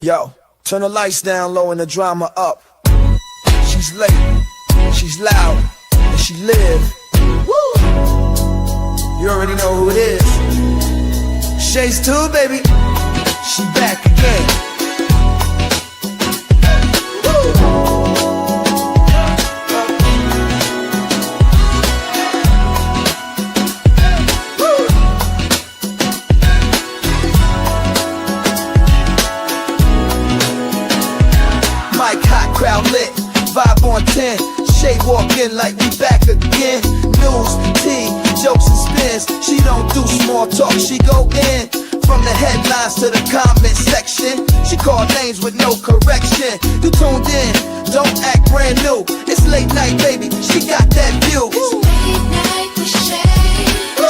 Yo, turn the lights down low and the drama up. She's late, she's loud, and she live. Woo! You already know who it is. Shades 2, baby. She back again. Mic hot, crowd lit, vibe on 10. Shay walk in like we back again. News, tea, jokes and spins. She don't do small talk, she go in. From the headlines to the comment section, she call names with no correction. You tuned in, don't act brand new. It's late night, baby, she got that view. It's late night with Shay.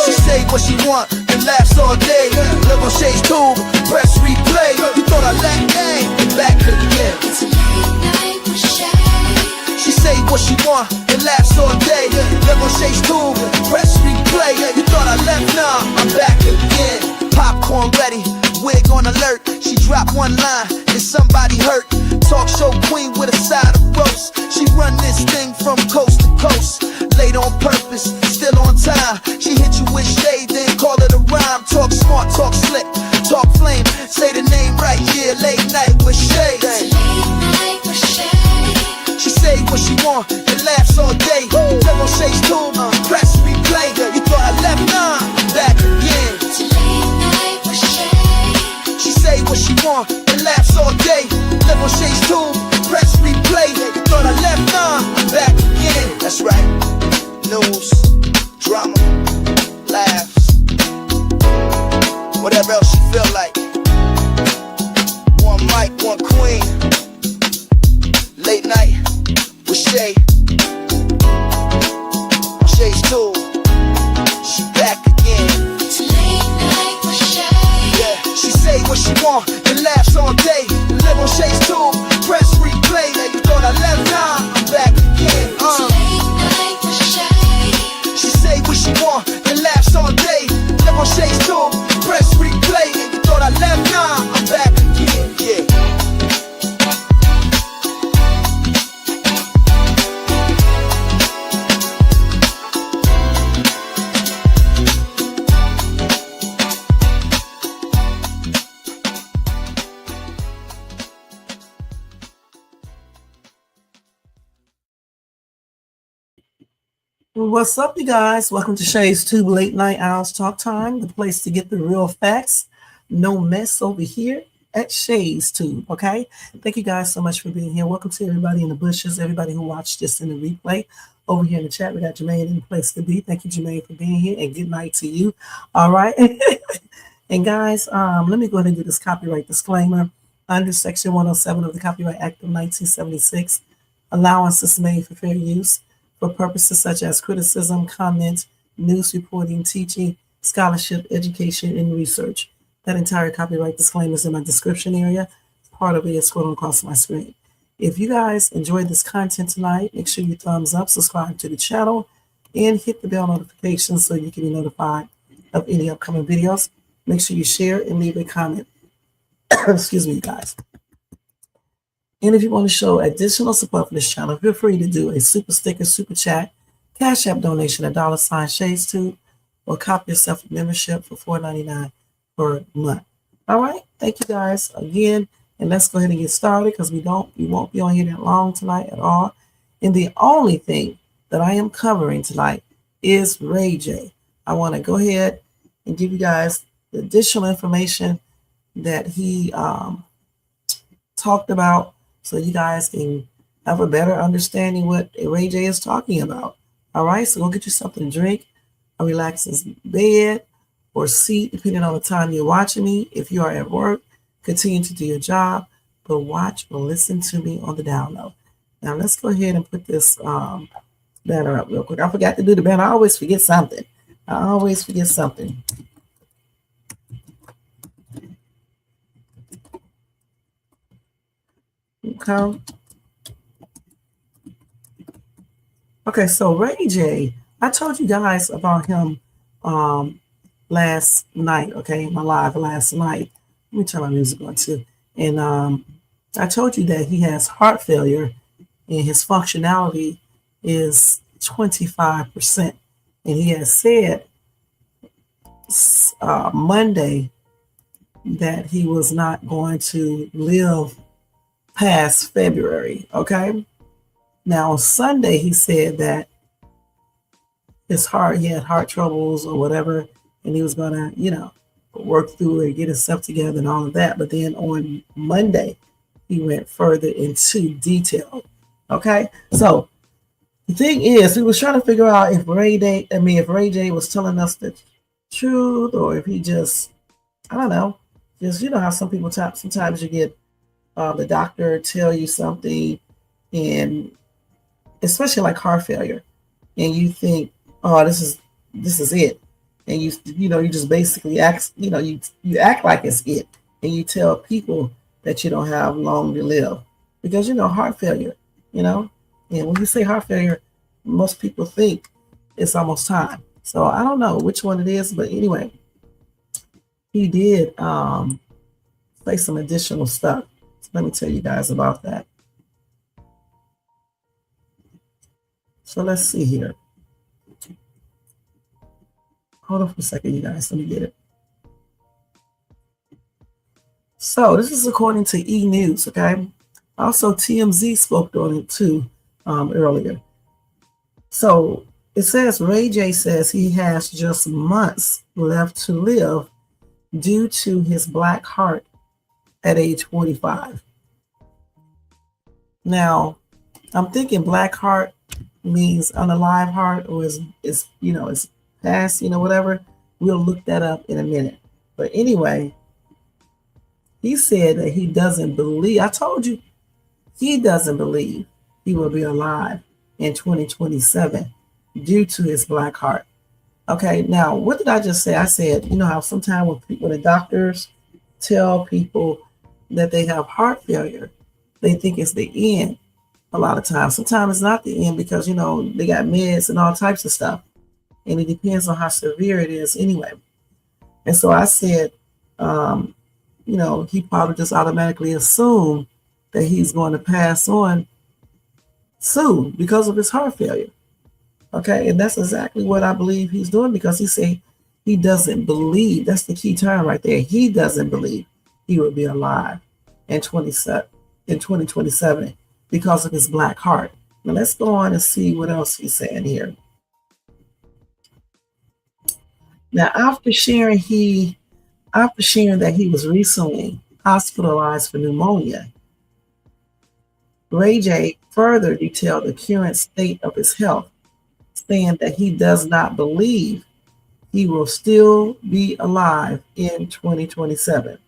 She say what she want and laughs all day. Live on Shay's tube, press replay. You thought I lacked game, back again. It's late night with Shay. She say what she want and laughs all day. Live on Shay's tube, press replay. You thought I left, nah, I'm back again. Popcorn ready, wig on alert. She dropped one line and somebody hurt. Talk show queen with a side of roast. She run this thing from coast to coast. Late on purpose, still on time. She hit you with shade, then call it a rhyme. Talk smart, talk slick, talk flame. Say the name right, yeah, late night with Shay. It's late night with Shay. She say what she want and laughs all day. Live on Shay's tube, press replay. You thought I left, nah, I'm back again. It's late night with Shay. She say what she want and laughs all day. Live on Shay's tube, press replay. You thought I left, nah, I'm back again. That's right. News, drama, laughs, whatever else she feel like. One mic, one queen. Late night with Shay. On Shay's tube, she back again. It's late night with Shay. Yeah, she say what she want and laughs all day. Live on Shay's tube, press replay. You thought I left, nah, I'm back again. It's late night with Shay. She say what she want and laughs all day. Live on Shay's tube, press replay. You thought I left, nah, I'm back again. Yeah. What's up, you guys? Welcome to Shay's Tube Late Night Owls Talk Time, the place to get the real facts. No mess over here at Shay's Tube, okay? Thank you guys so much for being here. Welcome to everybody in the bushes, everybody who watched this in the replay. Over here in the chat, we got Jermaine in the place to be. Thank you, Jermaine, for being here, and good night to you. All right? And guys, let me go ahead and do this copyright disclaimer. Under Section 107 of the Copyright Act of 1976, allowance is made for fair use for purposes such as criticism, comment, news reporting, teaching, scholarship, education, and research. That entire copyright disclaimer is in my description area. Part of it is scrolling across my screen. If you guys enjoyed this content tonight, make sure you thumbs up, subscribe to the channel, and hit the bell notification so you can be notified of any upcoming videos. Make sure you share and leave a comment. Excuse me, guys. And if you want to show additional support for this channel, feel free to do a super sticker, super chat, cash app donation at $Shades2, or copy yourself a membership for $4.99 per month. All right, thank you guys again, and let's go ahead and get started because we won't be on here that long tonight at all. And the only thing that I am covering tonight is Ray J. I want to go ahead and give you guys the additional information that he talked about, so you guys can have a better understanding what Ray J is talking about. All right, so go get you something to drink, a relaxing bed or seat, depending on the time you're watching me. If you are at work, continue to do your job, but watch or listen to me on the download. Now let's go ahead and put this banner up real quick. I forgot to do the banner. I always forget something. Okay, so Ray J, I told you guys about him last night, okay, my live last night. Let me turn my music on too. And I told you that he has heart failure and his functionality is 25%. And he has said Monday that he was not going to live past February. Okay. Now, on Sunday, he said that he had heart troubles or whatever, and he was going to, work through it, get himself together and all of that. But then on Monday, he went further into detail. Okay. So the thing is, we was trying to figure out if if Ray J was telling us the truth or if he just, I don't know, just, how some people sometimes you get the doctor tell you something, and especially like heart failure, and you think, oh, this is it, and you just basically act, you act like it's it, and you tell people that you don't have long to live because heart failure, and when you say heart failure, most people think it's almost time. So I don't know which one it is, but anyway, he did say some additional stuff. So let me tell you guys about that. So let's see here. Hold on for a second, you guys. Let me get it. So this is according to E! News, okay? Also, TMZ spoke on it too earlier. So it says Ray J says he has just months left to live due to his black heart at age 45. Now, I'm thinking black heart means unalive heart, or is it's past, whatever. We'll look that up in a minute. But anyway, he said that he doesn't believe. I told you, he doesn't believe he will be alive in 2027 due to his black heart. Okay, now what did I just say? I said, how sometimes when the doctors tell people that they have heart failure, they think it's the end. A lot of times, sometimes it's not the end because they got meds and all types of stuff, and it depends on how severe it is anyway. And so I said, he probably just automatically assumed that he's going to pass on soon because of his heart failure. Okay, and that's exactly what I believe he's doing, because he said he doesn't believe. That's the key term right there. He doesn't believe he will be alive in 2027 because of his black heart. Now let's go on and see what else he's saying here. Now, after sharing that he was recently hospitalized for pneumonia, Ray J further detailed the current state of his health, saying that he does not believe he will still be alive in 2027.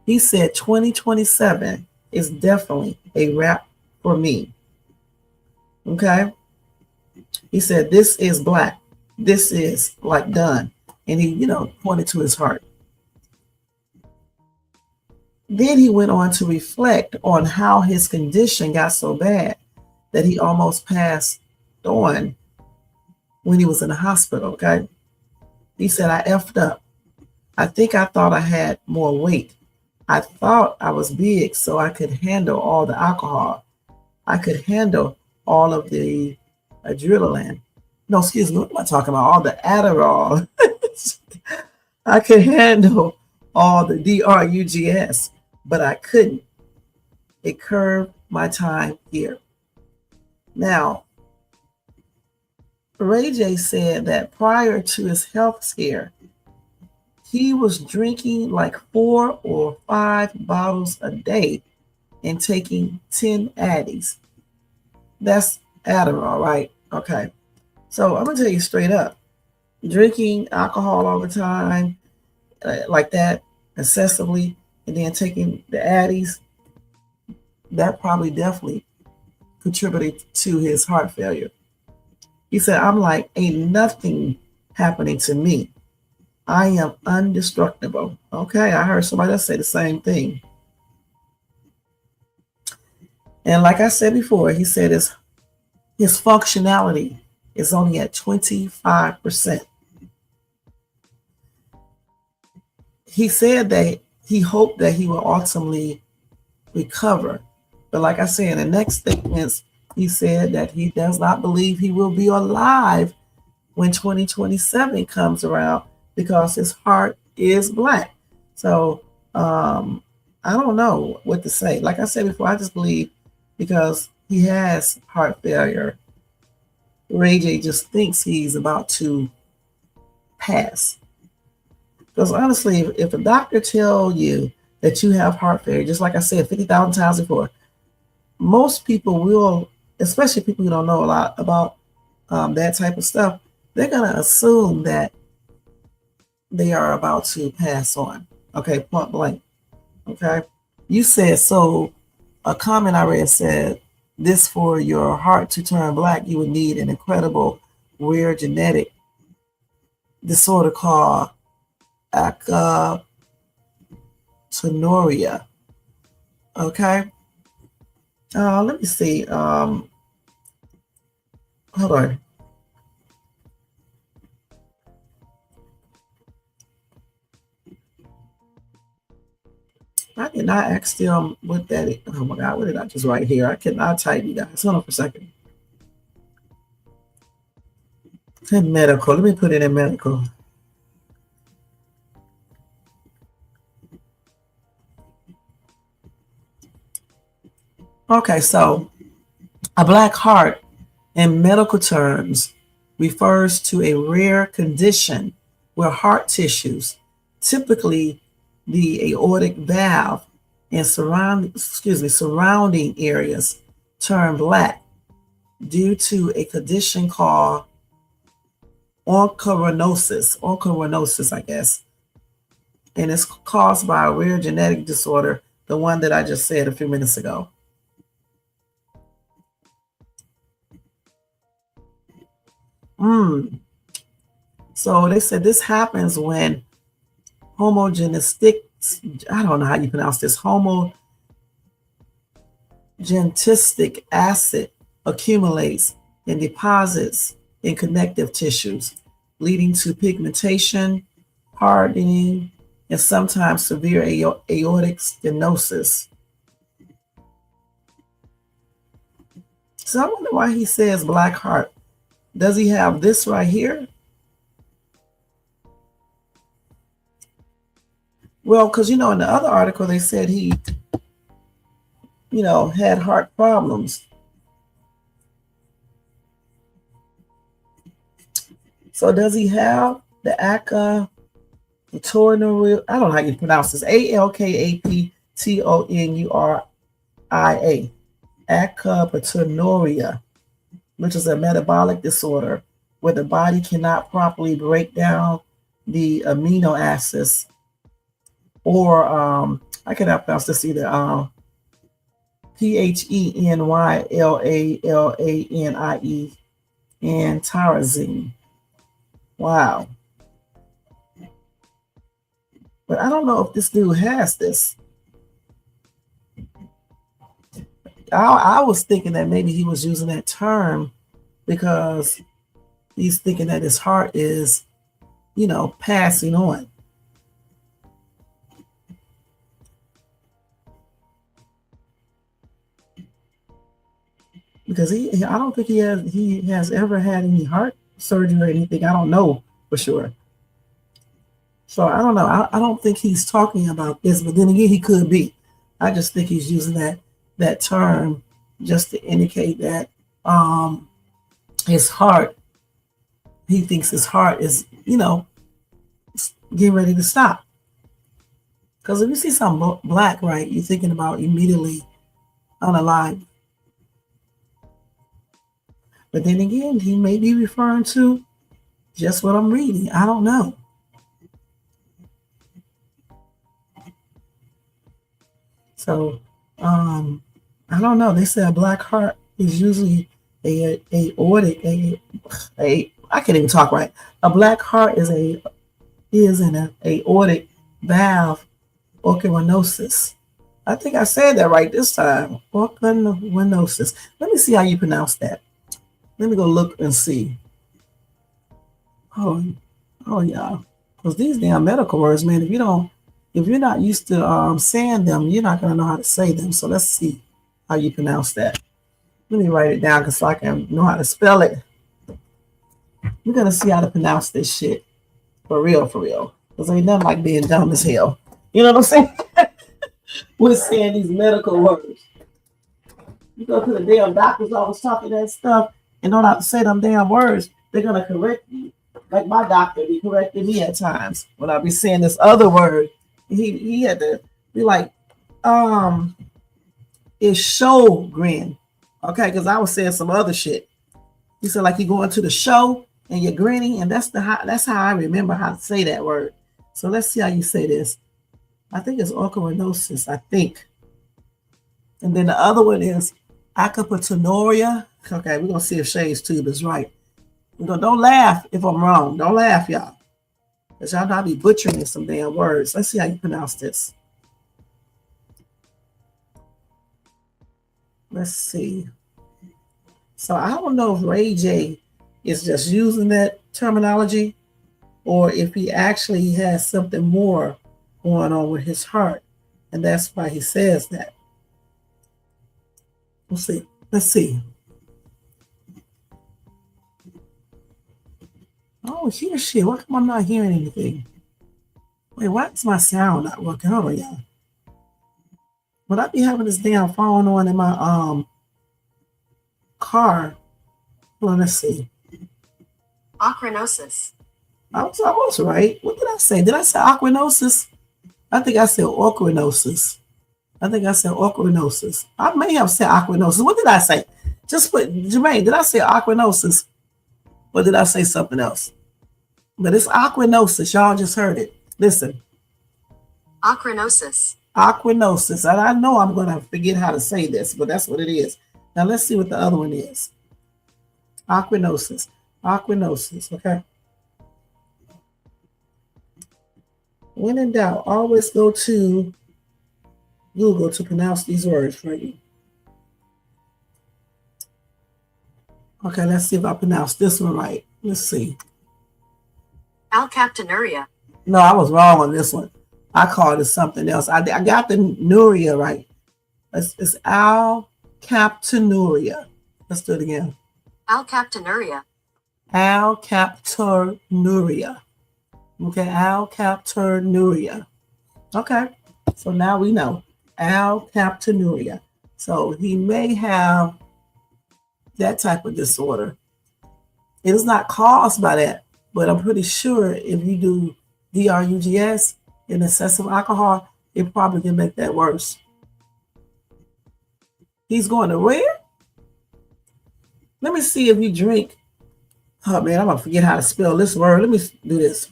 He said 2027 is definitely a wrap for me. Okay? He said, this is black. This is like done. And he, pointed to his heart. Then he went on to reflect on how his condition got so bad that he almost passed on when he was in the hospital, okay? He said, I effed up. I think I thought I had more weight. I thought I was big so I could handle all the alcohol. I could handle all of the adrenaline. No, excuse me, what am I talking about? All the Adderall. I could handle all the drugs, but I couldn't. It curved my time here. Now, Ray J said that prior to his health scare, he was drinking like 4 or 5 bottles a day and taking 10 Addies. That's Adderall, right? Okay. So I'm going to tell you straight up, drinking alcohol all the time, like that, excessively, and then taking the Addies, that probably definitely contributed to his heart failure. He said, I'm like, ain't nothing happening to me. I am indestructible. Okay, I heard somebody else say the same thing. And like I said before, he said his functionality is only at 25%. He said that he hoped that he will ultimately recover. But like I said, in the next statements, he said that he does not believe he will be alive when 2027 comes around because his heart is black. So I don't know what to say. Like I said before, I just believe because he has heart failure, Ray J just thinks he's about to pass. Because honestly, if a doctor tell you that you have heart failure, just like I said 50,000 times before, most people will, especially people who don't know a lot about that type of stuff, they're going to assume that they are about to pass on. Okay, point blank. Okay. You said, so a comment I read said, this for your heart to turn black, you would need an incredible rare genetic disorder called acatonuria. Okay. Let me see. Hold on. I did not ask them what that is. Oh my God, what did I just write here? I cannot type, you guys. Hold on for a second. In medical. Let me put it in medical. Okay, so a black heart in medical terms refers to a rare condition where heart tissues, typically the aortic valve and surrounding areas, turn black due to a condition called oncorenosis, I guess, and it's caused by a rare genetic disorder, the one that I just said a few minutes ago. So they said this happens when homogenistic, I don't know how you pronounce this, homogenistic acid accumulates and deposits in connective tissues, leading to pigmentation, hardening, and sometimes severe aortic stenosis. So I wonder why he says black heart. Does he have this right here? Well, because in the other article they said he, had heart problems. So does he have the acatonuria? I don't know how you pronounce this. ALKAPTONURIA. Acatonuria, which is a metabolic disorder where the body cannot properly break down the amino acids, or I cannot pronounce this either. PHENYLALANIE and tyrosine. Wow. But I don't know if this dude has this. I was thinking that maybe he was using that term because he's thinking that his heart is, passing on. Because I don't think he has ever had any heart surgery or anything. I don't know for sure. So I don't know. I don't think he's talking about this, but then again, he could be. I just think he's using that term just to indicate that his heart, he thinks his heart is, getting ready to stop. Because if you see something black, right, you're thinking about immediately unalive. But then again, he may be referring to just what I'm reading. I don't know. So, I don't know. They say a black heart is usually a aortic, I can't even talk right. A black heart is an aortic valve orchinosis. I think I said that right this time. Orchinosis. Let me see how you pronounce that. Let me go look and see. Oh, yeah. Because these damn medical words, man, if you don't If you're not used to saying them, you're not going to know how to say them. So let's see how you pronounce that. Let me write it down so I can know how to spell it. We're going to see how to pronounce this shit. For real, for real. Because ain't nothing like being dumb as hell. You know what I'm saying? We're saying these medical words. You go to the damn doctor's office talking that stuff and don't have to say them damn words. They're going to correct you. Like my doctor be correcting me at times when I be saying this other word. He had to be like, it's show grin. Okay, because I was saying some other shit. He said like you going to the show and you're grinning, and that's how I remember how to say that word. So let's see how you say this. I think it's ochronosis, I think. And then the other one is acapitonuria. Okay, we're gonna see if Shay's tube is right. Don't laugh if I'm wrong. Don't laugh, y'all. Because y'all know I be butchering some damn words. Let's see how you pronounce this. Let's see. So I don't know if Ray J is just using that terminology or if he actually has something more going on with his heart. And that's why he says that. We'll see. Let's see. Oh, hear shit. Why come I'm not hearing anything? Wait, why is my sound not working? Hold on, y'all. But I be having this damn phone on in my car. Well, let's see. Ochronosis. I was right. What did I say? Did I say ochronosis? I think I said ochronosis. I may have said ochronosis. What did I say? Just put, Jermaine, did I say ochronosis? Or did I say something else? But it's ochronosis. Y'all just heard it. Listen. Ochronosis. Ochronosis. And I know I'm going to forget how to say this, but that's what it is. Now let's see what the other one is. Ochronosis. Okay. When in doubt, always go to Google to pronounce these words for you. Okay, let's see if I pronounce this one right. Let's see. Alkaptonuria. No, I was wrong on this one. I called it something else. I got the nuria right. It's alkaptonuria. Let's do it again. Alkaptonuria. Alkaptonuria. Okay, alkaptonuria. Okay, so now we know alkaptonuria. So he may have that type of disorder. It is not caused by that, but I'm pretty sure if you do DRUGS and excessive alcohol, it probably can make that worse. He's going to where? Let me see if you drink. Oh man, I'm gonna forget how to spell this word. Let me do this.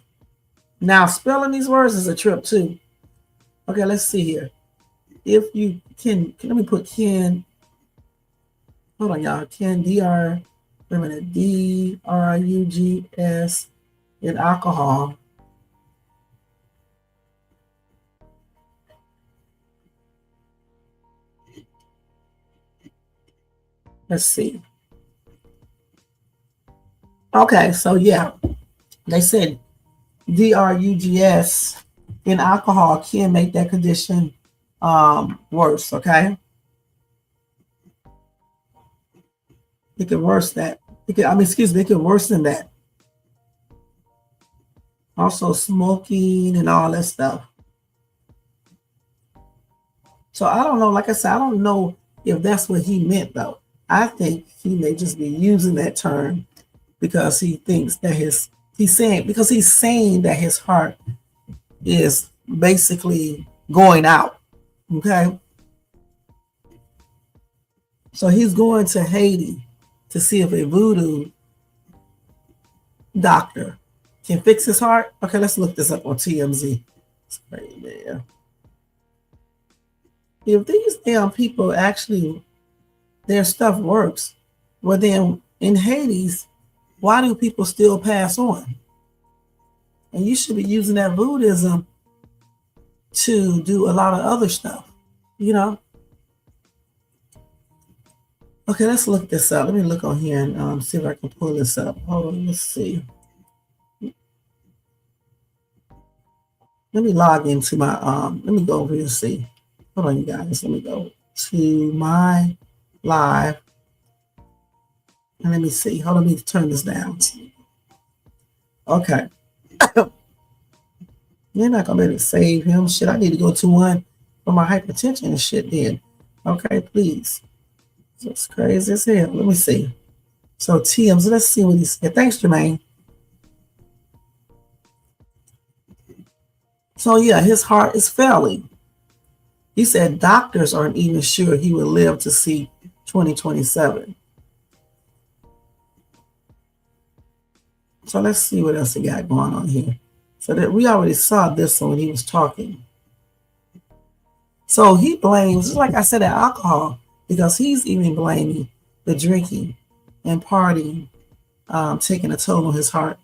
Now, spelling these words is a trip too. Okay, let's see here. If you can let me put Ken. Hold on, y'all. Ken DR. Wait a minute. DRUGS in alcohol. Let's see. Okay, so yeah, they said DRUGS in alcohol can make that condition worse. Okay, it can worse that. It can worsen that. Also, smoking and all that stuff. So I don't know. Like I said, I don't know if that's what he meant though. I think he may just be using that term because he thinks that he's saying that his heart is basically going out. Okay. So he's going to Haiti to see if a voodoo doctor can fix his heart. Okay, let's look this up on TMZ. It's crazy, man. If these damn people actually, their stuff works, well then in Hades, why do people still pass on? And you should be using that Buddhism to do a lot of other stuff, you know? Okay, let's look this up. Let me look on here and see if I can pull this up. Hold on, let's see. Let Let me log into my let me go over here and see. Hold on, you guys. Let me go to my live and let me see. Hold on, let me turn this down. Okay. You're not gonna be able to save him. Shit, I need to go to one for my hypertension and shit then. Okay, please. It's crazy as hell. Let me see. So Tim's, let's see what he said. Thanks, Jermaine. So yeah, his heart is failing. He said doctors aren't even sure he will live to see 2027. So let's see what else he got going on here. So that we already saw this one when he was talking. So he blames, just like I said, the alcohol, because he's even blaming the drinking and partying, taking a toll on his heart.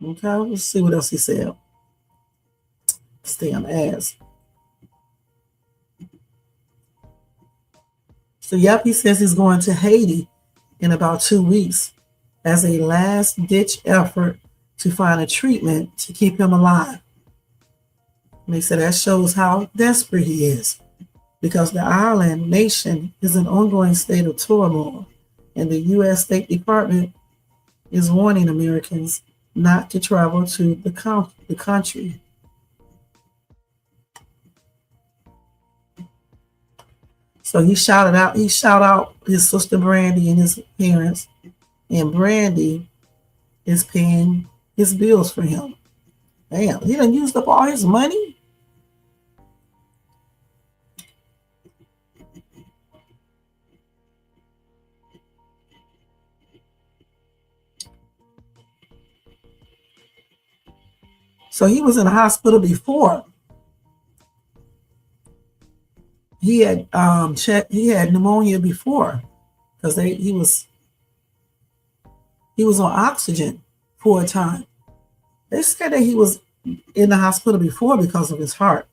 Okay, let's see what else he said. Stay on ass. So, yep, he says he's going to Haiti in about 2 weeks as a last-ditch effort to find a treatment to keep him alive. And they said that shows how desperate he is, because the island nation is in an ongoing state of turmoil, and the U.S. State Department is warning Americans not to travel to the country. So he shouted out his sister Brandy and his parents, and Brandy is paying his bills for him. Damn, he done used up all his money? So he was in the hospital before. He had he had pneumonia before, because he was on oxygen for a time. They said that he was in the hospital before because of his heart.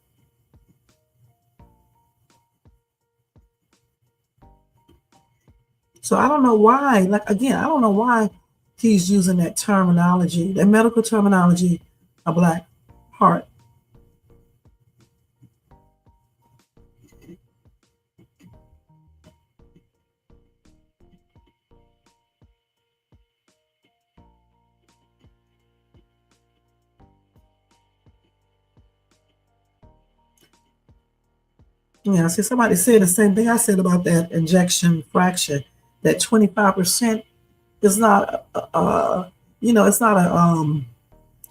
So I don't know why, I don't know why he's using that terminology, that medical terminology, a black heart. Yeah, see, somebody said the same thing I said about that injection fraction, that 25% is not, it's not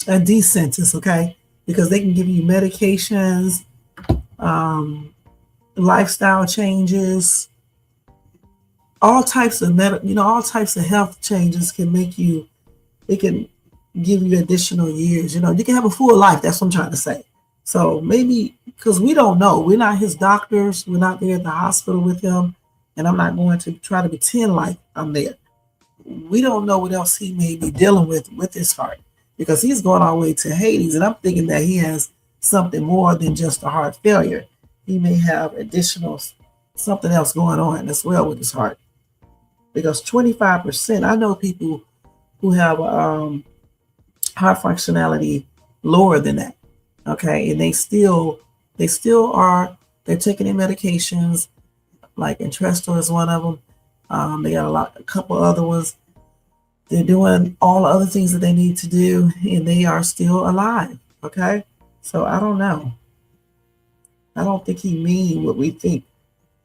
a D sentence, okay? Because they can give you medications, lifestyle changes, all types of all types of health changes can it can give you additional years. You can have a full life. That's what I'm trying to say. So maybe, because we don't know, we're not his doctors, we're not there at the hospital with him, and I'm not going to try to pretend like I'm there. We don't know what else he may be dealing with his heart, because he's going all the way to Hades, and I'm thinking that he has something more than just a heart failure. He may have additional something else going on as well with his heart, because 25%, I know people who have heart functionality lower than that. Okay, and they're taking their medications, like Entresto is one of them. They got a couple other ones. They're doing all the other things that they need to do, and they are still alive. Okay, so I don't know. I don't think he mean what we think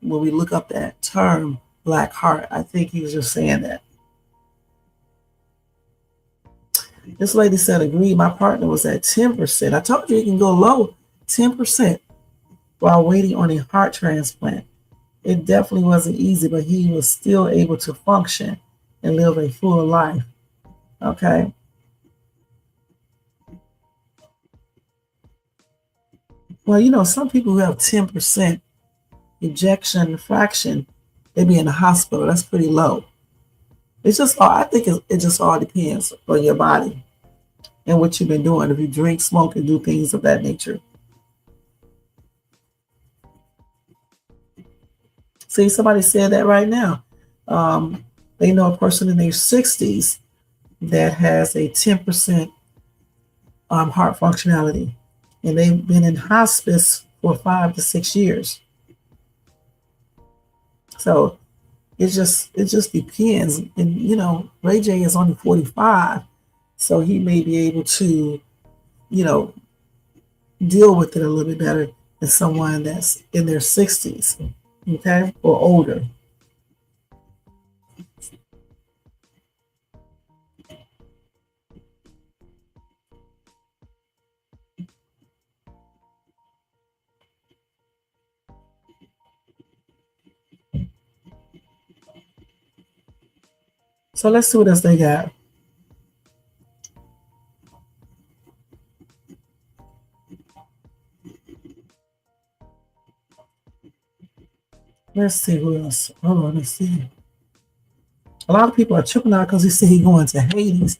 when we look up that term, black heart. I think he was just saying that. This lady said, agreed, my partner was at 10%. I told you he can go low, 10%, while waiting on a heart transplant. It definitely wasn't easy, but he was still able to function and live a full life. Okay. Well, some people who have 10% ejection fraction, they be in the hospital. That's pretty low. It's just, I think it just all depends on your body and what you've been doing. If you drink, smoke, and do things of that nature. See, somebody said that right now. They know a person in their 60s that has a 10% heart functionality, and they've been in hospice for 5 to 6 years. So it just depends. And Ray J is only 45, so he may be able to you know deal with it a little bit better than someone that's in their 60s, okay, or older. So let's see what else they got. Let's see who else. Hold on, let's see. A lot of people are tripping out because he said he going to Hades.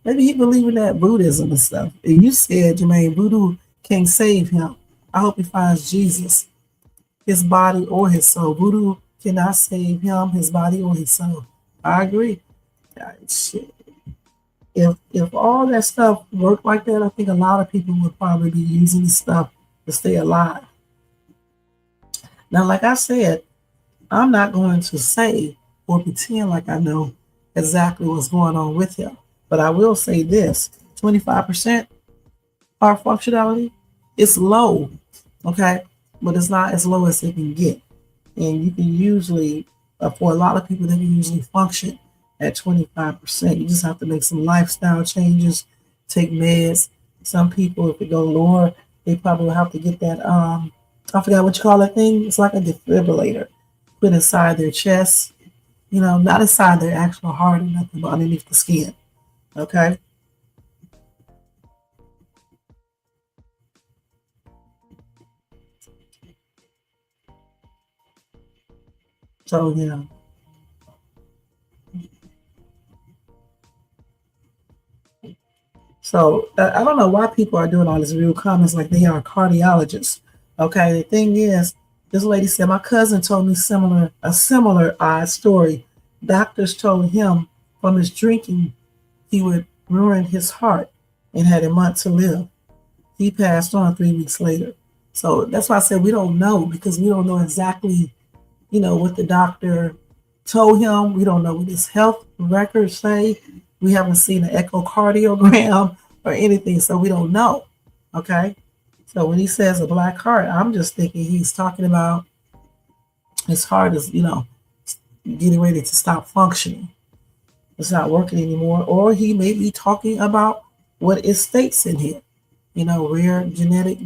Maybe he believe in that Buddhism and stuff. And you said, Jermaine, voodoo can't save him. I hope he finds Jesus, his body or his soul. Voodoo cannot save him, his body or his soul. I agree. Shit. If all that stuff worked like that, I think a lot of people would probably be using the stuff to stay alive. Now, like I said, I'm not going to say or pretend like I know exactly what's going on with him. But I will say this: 25% heart functionality, it's low, okay? But it's not as low as it can get. And you can usually, for a lot of people, they can usually function at 25%. You just have to make some lifestyle changes, take meds. Some people, if it go lower, they probably will have to get that, I forgot what you call that thing. It's like a defibrillator put inside their chest, not inside their actual heart or nothing, but underneath the skin. Okay. So, So I don't know why people are doing all these real comments like they are cardiologists. Okay, the thing is, this lady said my cousin told me a similar odd story. Doctors told him from his drinking he would ruin his heart and had a month to live. He passed on 3 weeks later. So that's why I said we don't know, because we don't know exactly, what the doctor told him. We don't know what his health records say. We haven't seen an echocardiogram or anything, so we don't know. Okay. So when he says a black heart, I'm just thinking he's talking about his heart is, getting ready to stop functioning. It's not working anymore. Or he may be talking about what it states in here, rare genetic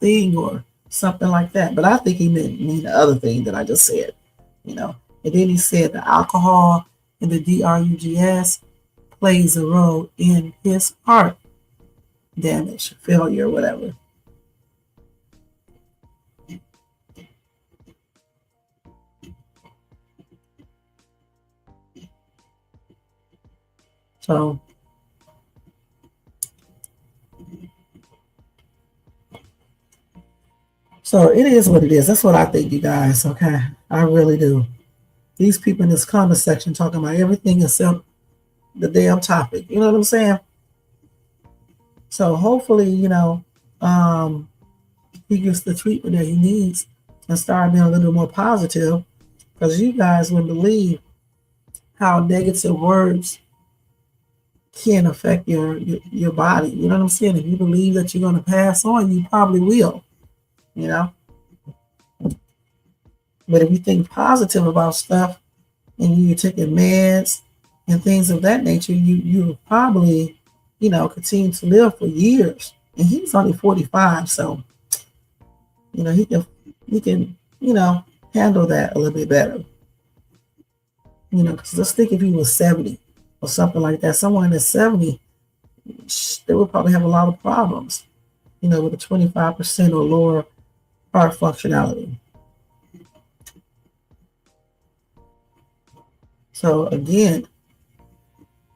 thing or something like that. But I think he mean the other thing that I just said, And then he said the alcohol and the drugs plays a role in his heart damage, failure, whatever. So it is what it is. That's what I think, you guys. Okay. I really do. These people in this comment section talking about everything except the damn topic. You know what I'm saying? So hopefully, he gets the treatment that he needs and start being a little more positive, because you guys wouldn't believe how negative words can affect your body. You know what I'm saying? If you believe that you're going to pass on, you probably will, But if you think positive about stuff and you're taking meds and things of that nature, you probably, continue to live for years. And he's only 45, so he can handle that a little bit better. Because let's think if he was 70 or something like that. Someone that's 70, they would probably have a lot of problems, with a 25% or lower heart functionality. So again,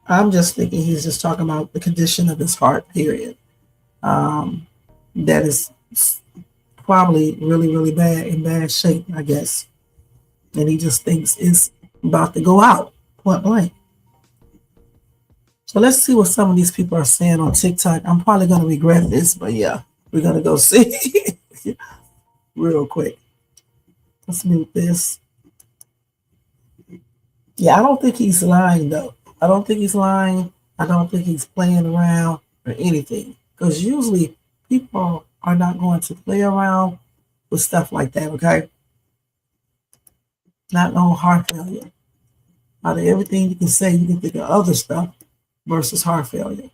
I'm just thinking he's just talking about the condition of his heart, period. That is probably really, really bad, in bad shape, I guess. And he just thinks it's about to go out, point blank. So let's see what some of these people are saying on TikTok. I'm probably going to regret this, but yeah, we're going to go see real quick. Let's mute this. Yeah, I don't think he's lying though. I don't think he's lying. I don't think he's playing around or anything. Because usually people are not going to play around with stuff like that, okay? Not on heart failure. Out of everything you can say, you can think of other stuff versus heart failure.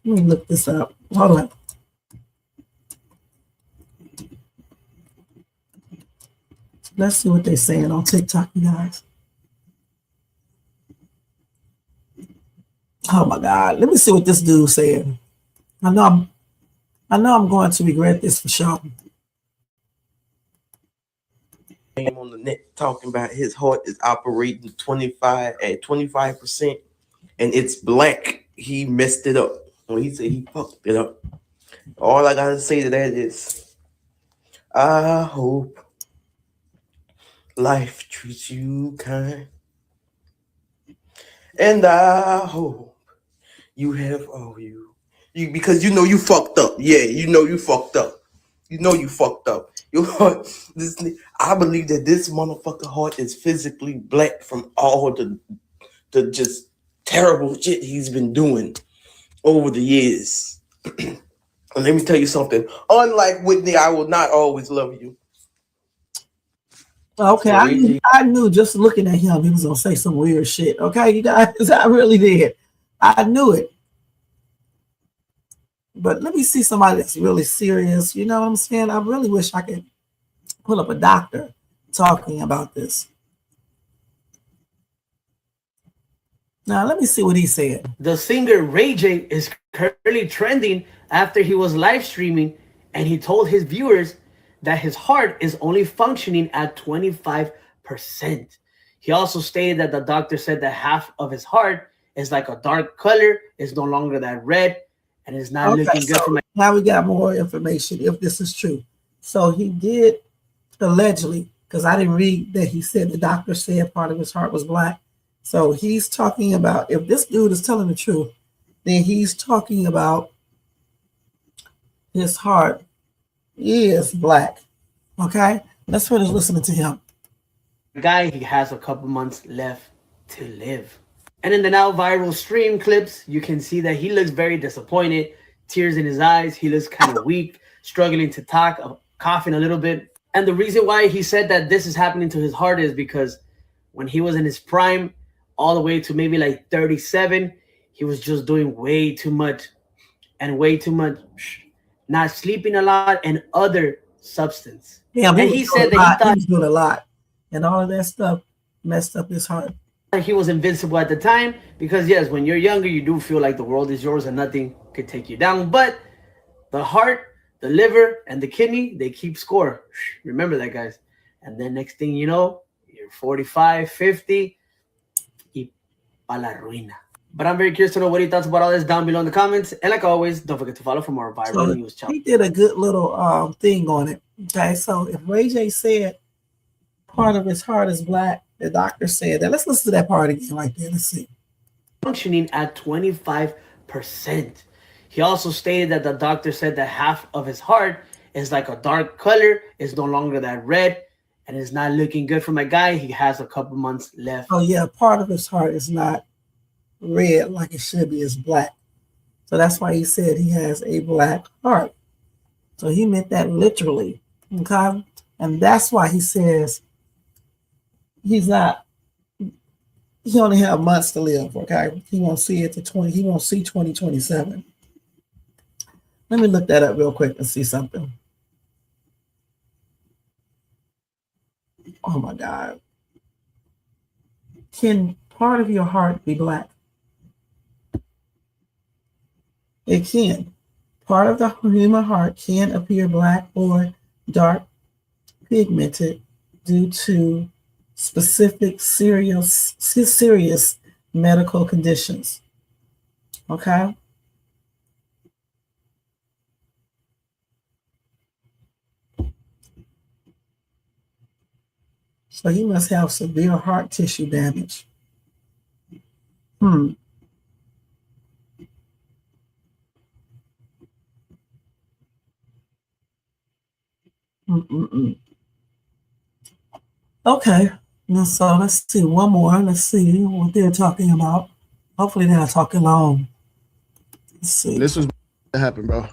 Let me look this up. Hold on. Let's see what they're saying on TikTok, you guys. Oh my God. Let me see what this dude said. I know I'm going to regret this for sure. On the net talking about his heart is operating 25% and it's blank. He messed it up. When he said he fucked it up. All I gotta say to that is I hope life treats you kind. And I hope you have all you because you know you fucked up. Yeah, you know you fucked up. You know you fucked up. Your heart, I believe that this motherfucker heart is physically black from all the just terrible shit he's been doing over the years. And let me tell you something. Unlike Whitney, I will not always love you. Okay, So Ray J, I knew just looking at him, he was gonna say some weird shit. Okay, you guys, I really did. I knew it. But let me see somebody that's really serious. You know what I'm saying? I really wish I could pull up a doctor talking about this. Now let me see what he said. The singer Ray J is currently trending after he was live streaming and he told his viewers that his heart is only functioning at 25%. He also stated that the doctor said that half of his heart is like a dark color, is no longer that red, and is not looking good for my. Now we got more information if this is true. So he did allegedly, because I didn't read that he said the doctor said part of his heart was black. So he's talking about, if this dude is telling the truth, then he's talking about his heart is black. Okay? Let's finish listening to him. Guy, he has a couple months left to live. And in the now viral stream clips, you can see that he looks very disappointed, tears in his eyes. He looks kind of weak, struggling to talk, coughing a little bit. And the reason why he said that this is happening to his heart is because when he was in his prime, all the way to maybe like 37, he was just doing way too much, not sleeping a lot, and other substance. Yeah, and he said that he was doing a lot, and all of that stuff messed up his heart. He was invincible at the time because yes, when you're younger, you do feel like the world is yours and nothing could take you down. But the heart, the liver, and the kidney, they keep score. Remember that, guys. And then next thing you know, you're 45, 50, y pa la ruina. But I'm very curious to know what he thoughts about all this down below in the comments. And like always, don't forget to follow for more viral news channel. He did a good little thing on it. Okay, so if Ray J said part of his heart is black, the doctor said that. Let's listen to that part again right there. Let's see. Functioning at 25%. He also stated that the doctor said that half of his heart is like a dark color, is no longer that red, and is not looking good for my guy. He has a couple months left. Oh yeah, part of his heart is not red like it should be, it's black. So that's why he said he has a black heart. So he meant that literally. Okay. And that's why he says he only have months to live. Okay. He won't see it to 20, he won't see 2027. Let me look that up real quick and see something. Oh my God. Can part of your heart be black? It can. Part of the human heart can appear black or dark pigmented due to specific serious medical conditions. Okay? So he must have severe heart tissue damage. Hmm. Mm-mm-mm. Okay. And so let's see one more. Let's see what they're talking about. Hopefully they're not talking long. Let's see. This was to happen, bro.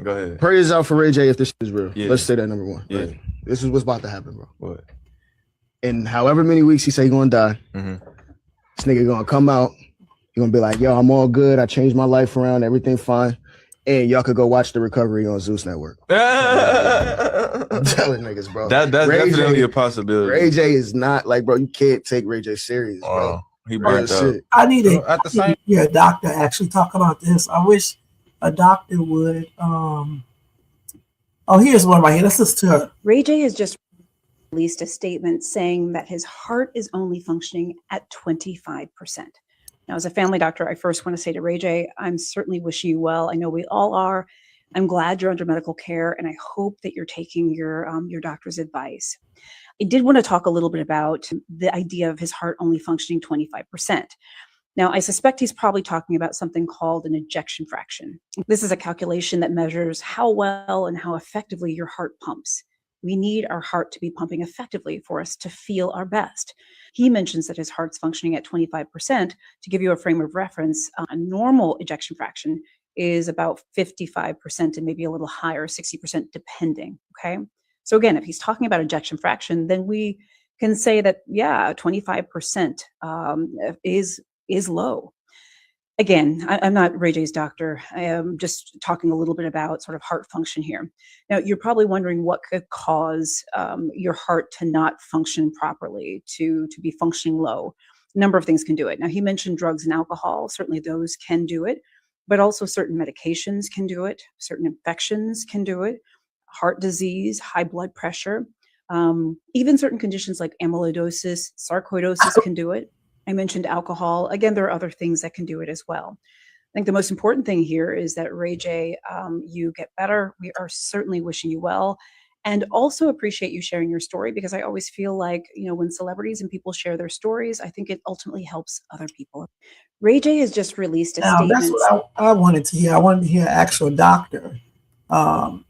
Go ahead. Prayers out for Ray J if this is real. Yeah. Let's say that number one. Yeah. Right? This is what's about to happen, bro. What? In however many weeks he say he gonna die, Mm-hmm. this nigga gonna come out. He gonna be like, yo, I'm all good. I changed my life around. Everything fine. And y'all could go watch the recovery on Zeus Network. I'm telling niggas, bro. That's Ray definitely J, a possibility. Ray J is not like, bro, you can't take Ray J serious, bro. He Real burnt out. shit. I need to At the same, hear a doctor actually talk about this. I wish a doctor would. Oh, here's one right here. Let's listen to her. Ray J has just released a statement saying that his heart is only functioning at 25%. Now, as a family doctor, I first want to say to Ray J, I'm certainly wishing you well. I know we all are. I'm glad you're under medical care, and I hope that you're taking your doctor's advice. I did want to talk a little bit about the idea of his heart only functioning 25%. Now, I suspect he's probably talking about something called an ejection fraction. This is a calculation that measures how well and how effectively your heart pumps. We need our heart to be pumping effectively for us to feel our best. He mentions that his heart's functioning at 25%. To give you a frame of reference, a normal ejection fraction is about 55% and maybe a little higher, 60% depending, okay? So again, if he's talking about ejection fraction, then we can say that, yeah, 25% is low. Again, I'm not Ray J's doctor. I am just talking a little bit about sort of heart function here. Now, you're probably wondering what could cause your heart to not function properly, to be functioning low. A number of things can do it. Now, he mentioned drugs and alcohol. Certainly those can do it, but also certain medications can do it. Certain infections can do it. Heart disease, high blood pressure, even certain conditions like amyloidosis, sarcoidosis can do it. I mentioned alcohol. Again, there are other things that can do it as well. I think the most important thing here is that Ray J, you get better. We are certainly wishing you well, and also appreciate you sharing your story, because I always feel like, when celebrities and people share their stories, I think it ultimately helps other people. Ray J has just released a Now, statement. that's what I wanted to hear. I wanted to hear an actual doctor, talk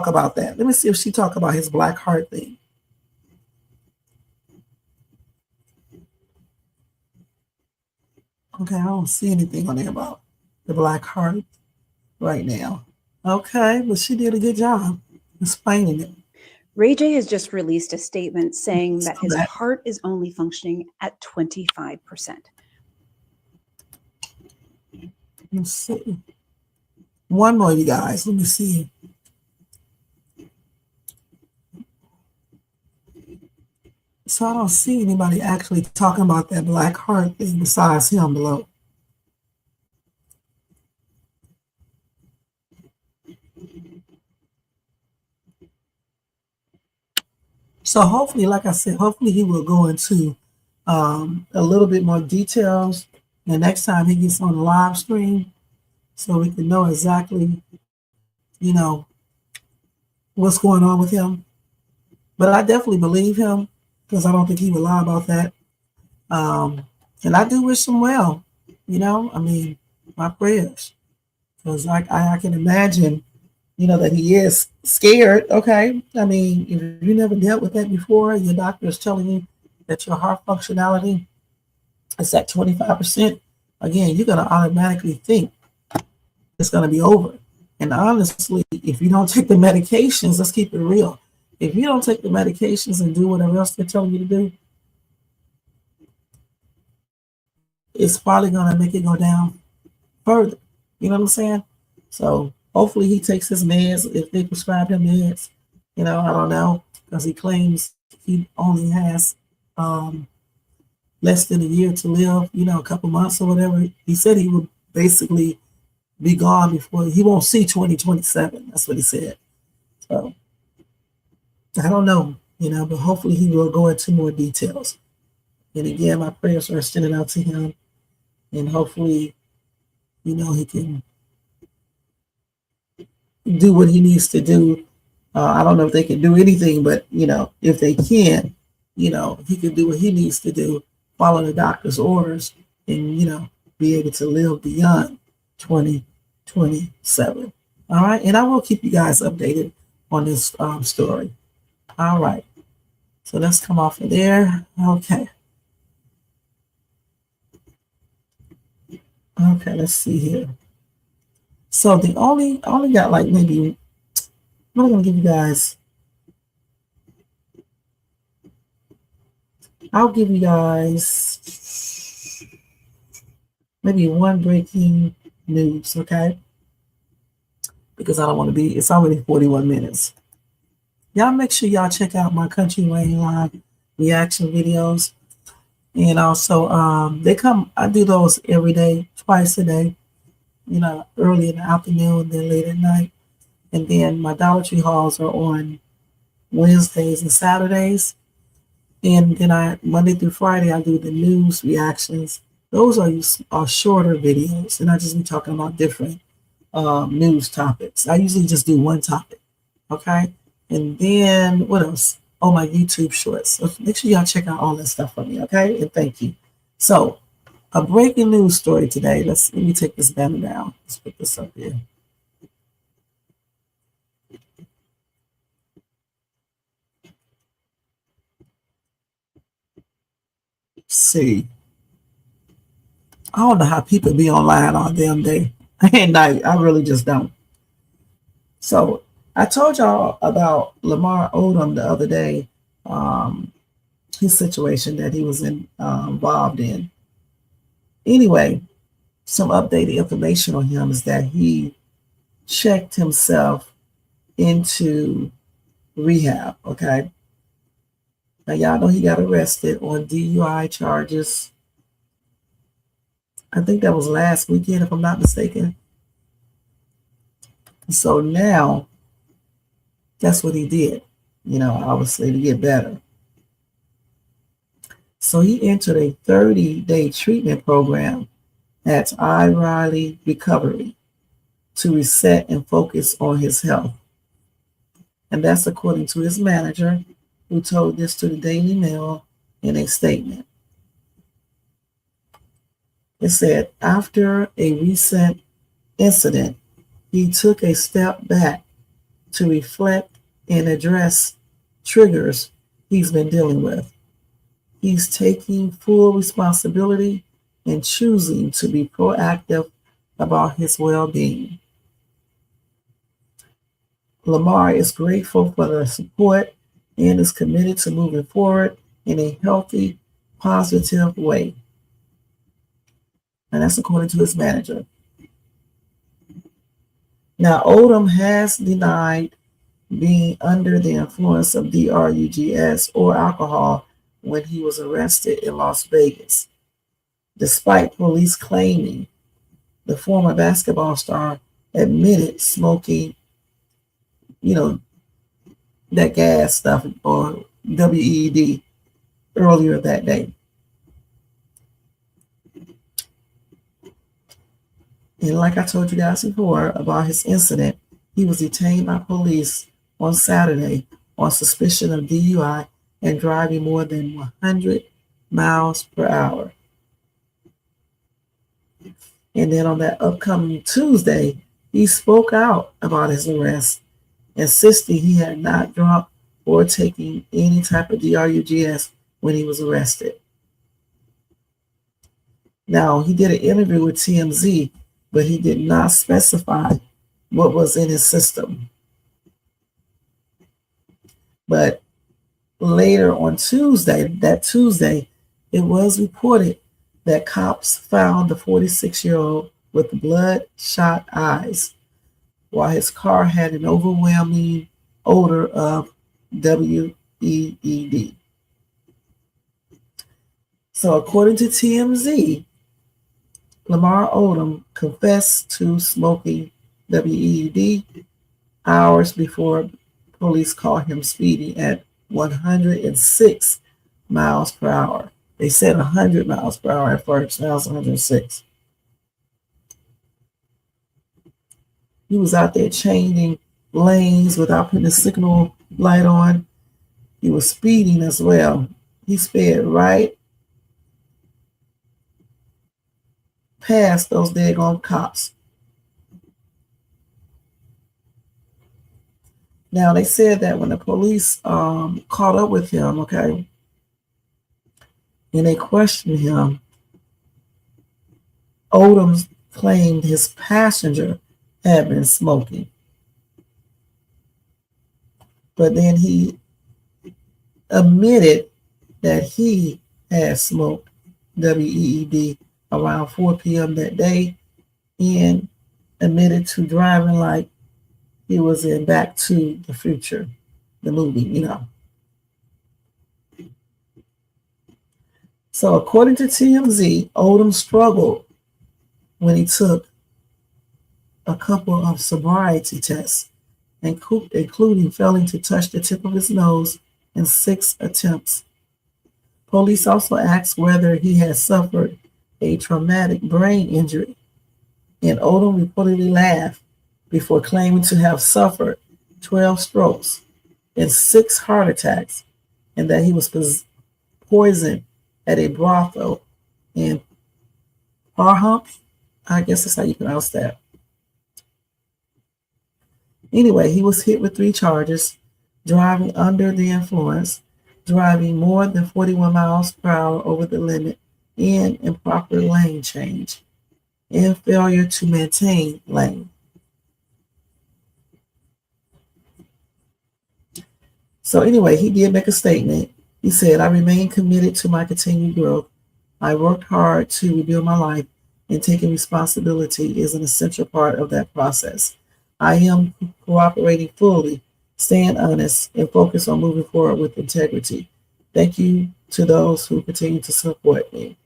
about that. Let me see if she talk about his black heart thing. Okay, I don't see anything on there about the black heart right now. Okay, but she did a good job explaining it. Ray J has just released a statement saying that his Correct. heart is only functioning at 25%. Let's see. One more, you guys. Let me see. So I don't see anybody actually talking about that black heart thing besides him below. So hopefully, like I said, hopefully he will go into a little bit more details the next time he gets on the live stream, so we can know exactly, what's going on with him. But I definitely believe him, because I don't think he would lie about that. And I do wish him well. My prayers, because I can imagine, that he is scared. Okay, if you never dealt with that before, your doctor is telling you that your heart functionality is at 25%. Again, you're gonna automatically think it's gonna be over. And honestly, if you don't take the medications, let's keep it real. If you don't take the medications and do whatever else they're telling you to do, it's probably going to make it go down further. You know what I'm saying? So hopefully he takes his meds, if they prescribe him meds. I don't know, because he claims he only has less than a year to live, a couple months or whatever. He said he would basically be gone before, he won't see 2027. That's what he said. So I don't know, but hopefully he will go into more details. And again, my prayers are extended out to him. And hopefully, he can do what he needs to do. I don't know if they can do anything, but, if they can, he can do what he needs to do follow the doctor's orders and, be able to live beyond 2027. All right. And I will keep you guys updated on this story. All right. So let's come off of there. Okay. Okay, let's see here. So the only got like maybe, I'm gonna give you guys, I'll give you guys maybe one breaking news, okay? Because I don't want to be, it's already 41 minutes. Y'all make sure y'all check out my Country Rain Live reaction videos. And also, I do those every day, twice a day, early in the afternoon and then late at night. And then my Dollar Tree hauls are on Wednesdays and Saturdays. And then Monday through Friday, I do the news reactions. Those are shorter videos, and I just be talking about different news topics. I usually just do one topic, okay? And then what else? Oh, my YouTube shorts. So make sure y'all check out all that stuff for me, okay? And thank you. So, a breaking news story today. Let me take this banner down. Let's put this up here. See. I don't know how people be online all damn day and night. I really just don't. So I told y'all about Lamar Odom the other day, his situation that he was involved in. Anyway, some updated information on him is that he checked himself into rehab, okay? Now, y'all know he got arrested on DUI charges. I think that was last weekend, if I'm not mistaken. So now, that's what he did, obviously to get better. So he entered a 30-day treatment program at I Riley Recovery to reset and focus on his health. And that's according to his manager, who told this to the Daily Mail in a statement. It said, after a recent incident, he took a step back to reflect and address triggers he's been dealing with. He's taking full responsibility and choosing to be proactive about his well-being. Lamar is grateful for the support and is committed to moving forward in a healthy, positive way. And that's according to his manager. Now, Odom has denied being under the influence of drugs or alcohol when he was arrested in Las Vegas, despite police claiming the former basketball star admitted smoking, that gas stuff or WED earlier that day. And like I told you guys before about his incident, he was detained by police on Saturday on suspicion of DUI and driving more than 100 miles per hour. And then on that upcoming Tuesday, he spoke out about his arrest, insisting he had not drunk or taken any type of drugs when he was arrested. Now, he did an interview with TMZ, but he did not specify what was in his system. But later on Tuesday, it was reported that cops found the 46-year-old with bloodshot eyes, while his car had an overwhelming odor of WED. So according to TMZ, Lamar Odom confessed to smoking WED hours before police caught him speeding at 106 miles per hour. They said 100 miles per hour at first, now it's 106. He was out there changing lanes without putting a signal light on. He was speeding as well. He sped right past those daggone cops. Now, they said that when the police caught up with him, okay, and they questioned him, Odom claimed his passenger had been smoking. But then he admitted that he had smoked WEED around 4 p.m. that day and admitted to driving like he was in Back to the Future, the movie, you know. So according to TMZ, Odom struggled when he took a couple of sobriety tests, including failing to touch the tip of his nose in 6 attempts. Police also asked whether he had suffered a traumatic brain injury, and Odom reportedly laughed before claiming to have suffered 12 strokes and 6 heart attacks, and that he was poisoned at a brothel in Parham. I guess that's how you pronounce that. Anyway, he was hit with 3 charges: driving under the influence, driving more than 41 miles per hour over the limit, and improper lane change, and failure to maintain lane. So anyway, he did make a statement. He said, "I remain committed to my continued growth. I worked hard to rebuild my life, and taking responsibility is an essential part of that process. I am cooperating fully, staying honest, and focused on moving forward with integrity. Thank you to those who continue to support me."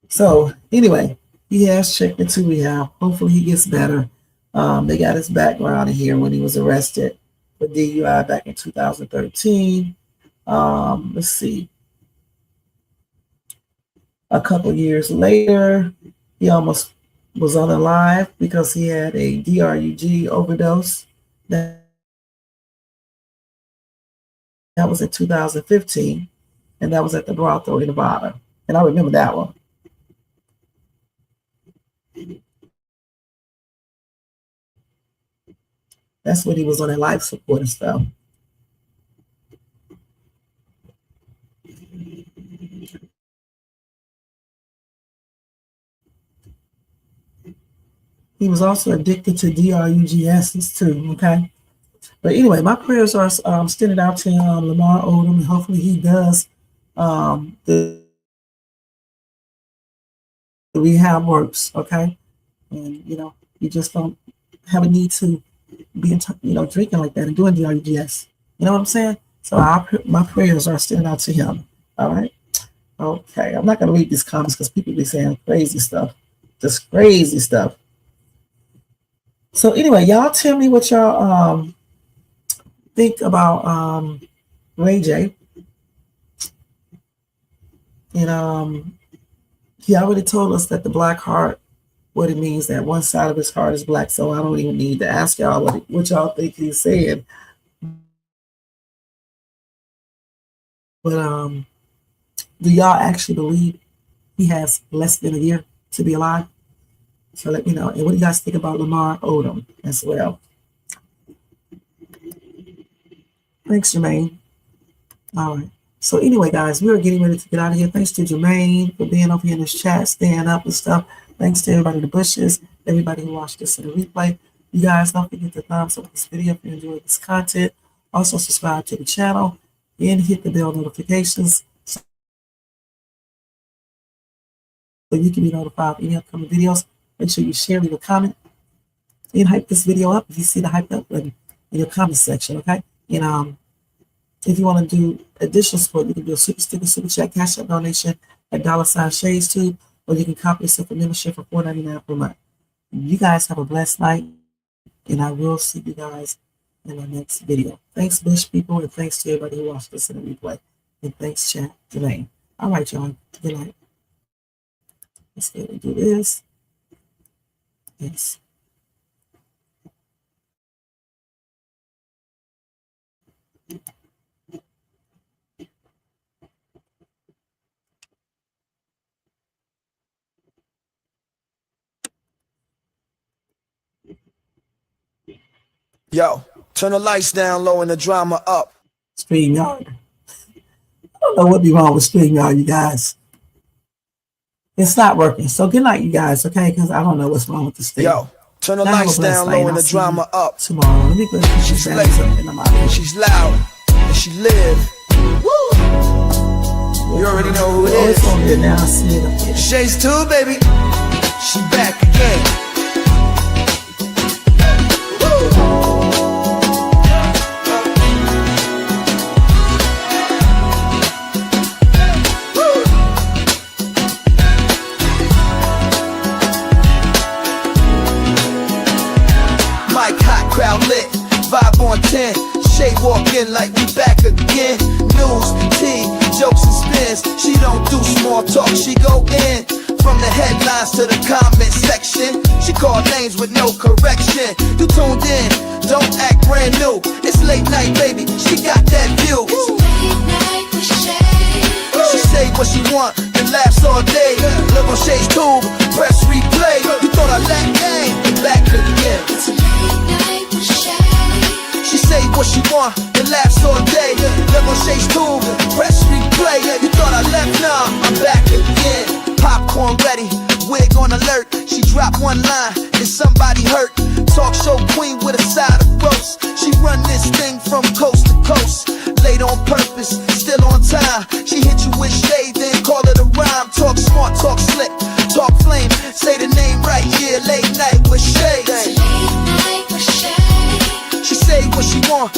So anyway, he has checked into rehab. Hopefully he gets better. They got his background in here when he was arrested for DUI back in 2013. Let's see. A couple years later, he almost was unalive because he had a DRUG overdose. That was in 2015, and that was at the brothel in Nevada. And I remember that one. That's when he was on that life support and stuff. He was also addicted to DRUGSs too, okay? But anyway, my prayers are extended out to Lamar Odom, and hopefully he does the rehab works, okay? And, you know, you just don't have a need to be, drinking like that and doing DRUGS. You know what I'm saying? So my prayers are extended out to him, all right? Okay, I'm not going to read these comments because people be saying crazy stuff, just crazy stuff. So anyway, y'all tell me what y'all think about Ray J. And he already told us that the black heart, what it means, that one side of his heart is black. So I don't even need to ask y'all what y'all think he's saying. But do y'all actually believe he has less than a year to be alive? So let me know. And what do you guys think about Lamar Odom as well? Thanks, Jermaine. All right. So anyway, guys, we are getting ready to get out of here. Thanks to Jermaine for being over here in this chat, staying up and stuff. Thanks to everybody in the bushes, everybody who watched this in the replay. You guys don't forget to thumbs up this video if you enjoyed this content. Also subscribe to the channel and hit the bell notifications so you can be notified of any upcoming videos. Make sure you share, leave a comment, and hype this video up if you see the hype up button in your comment section, okay? And if you want to do additional support, you can do a super sticker, super chat, cash out donation at $Shades2, or you can copy yourself a membership for $4.99 per month. You guys have a blessed night, and I will see you guys in the next video. Thanks, Bush people, and thanks to everybody who watched this in the replay. And thanks, chat, Jermaine. All right, y'all. Good night. Let's go and do this. Yes. Yo, turn the lights down low and the drama up. StreamYard. I don't know what be wrong with StreamYard, you guys. It's not working. So good night, you guys, okay? Because I don't know what's wrong with the state. Yo, turn the Y'all have a lights blessed down night, low and and I'll the see you drama up. tomorrow. Let me go and She's keep lazy. up and I'm out of here. She's loud and she live. You already know who it Oh, it's is. on there now. I see it up there. Shades 2, baby. She back again. Mic hot, crowd lit, vibe on 10. Shay walk in like we back again. News, tea, jokes and spins. She don't do small talk, she go in. From the headlines to the comment section, she call names with no correction. You tuned in, don't act brand new. It's late night, baby, she got that view. Late night with Shay. She say what she want and laughs all day. Look on Shay's tube, press replay. You thought I let game, back again. It's late night with Shay. She say what she want and laughs all day. Look on Shay's tube, press replay. You thought I left, nah, I'm back again. Popcorn ready, wig on alert. She dropped one line, is somebody hurt? Talk show queen with a side of roast. She run this thing from coast to coast. Late on purpose, still on time. She hit you with shade, then call it a rhyme. Talk smart, talk slick, talk flame. Say the name right here, late night with Shay. Late night with Shay. She say what she want